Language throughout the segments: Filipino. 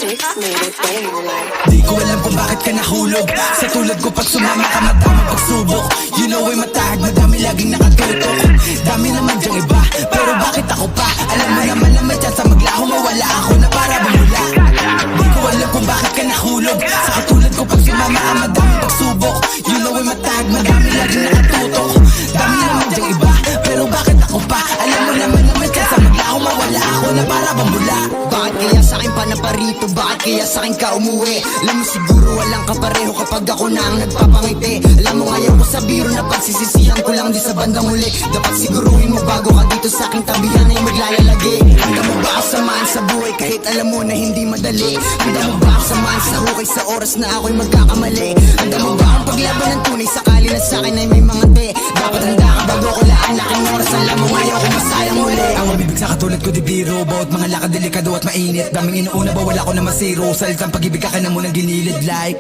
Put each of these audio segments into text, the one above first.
Di ko alam kung bakit ka nahulog. Sa tulad ko pag sumama ka madaming pagsubok. You know ay matahag, madami laging nakatutok. Dami naman dyang iba, pero bakit ako pa? Alam mo naman na may chance maglaho, mawala ako na para bumula. Di ko alam kung bakit ka nahulog. Sa katulad ko pag sumama ka madaming pagsubok. You know ay matahag, madami laging nakatutok. Dami naman dyang iba, pero bakit ako pa? Alam mo naman na may chance maglaho, mawala ako na para bumula. Bakit kaya sa'kin pa na parito? Bakit kaya sa'kin ka umuwi? Alam mo siguro walang kapareho kapag ako na ang nagpapangiti. Alam mo ngayon ko sa biro na pagsisisihan ko lang di sa bandang huli. Dapat siguruhin mo bago ka dito sa aking tabihan ay maglalagi. Handa mo ba ako samahan sa buhay kahit alam mo na hindi madali? Handa mo ba ako samahan sa hukay sa oras na ako'y magkakamali? Handa mo ba akong paglaban ng tunay sakali na sa'kin ay may mga te? Dapat handa ka bago ko laan aking oras. Alam mo ngayon ko masayang muli. Ang mabibig sa katulad ko di biro. Bawat mga lakad delikado at mainit. Daming inuuna ba wala ko na masiro. Salitang pag-ibig ka na munang ginilid like.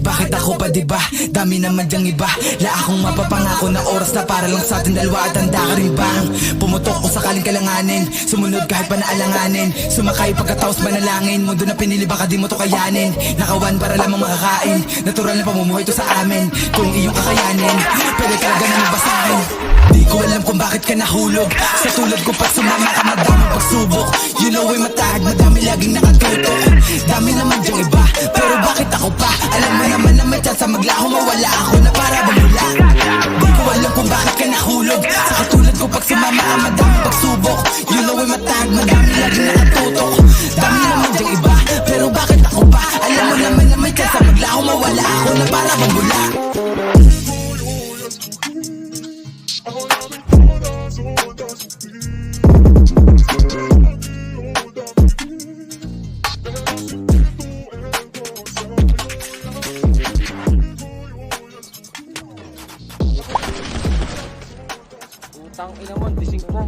Bakit ako pa diba? Dami naman dyang iba. La akong mapapangako na oras na para lang sa atin dalawa. At handa ka rin bang pumutok ko sakaling kalanganin? Sumunod kahit pa naalanganin. Sumakay pagkatapos manalangin. Mundo na pinili baka di mo to kayanin. Nakawan para lamang makakain. Natural na pamumuhay to sa amin. Kung iyong kakayanin, pwede talaga na magbasahin. Di ko alam kung bakit ka nahulog. Sa tulad ko pag sumama ka madaming pagsubok. You know ay matahag, madami laging nakatutok. Dami naman dyang iba, pero bakit ako pa? Alam mo naman na may chance maglaho, mawala ako na para bumula. Di ko alam kung bakit ka nahulog. Sa katulad ko pag sumama ka madaming pagsubok. You know ay matahag, madami laging nakatutok. Dami naman dyang iba, pero bakit ako pa? Alam mo naman na may chance maglaho, mawala ako na para bumula. Utang ina mo, dising ko.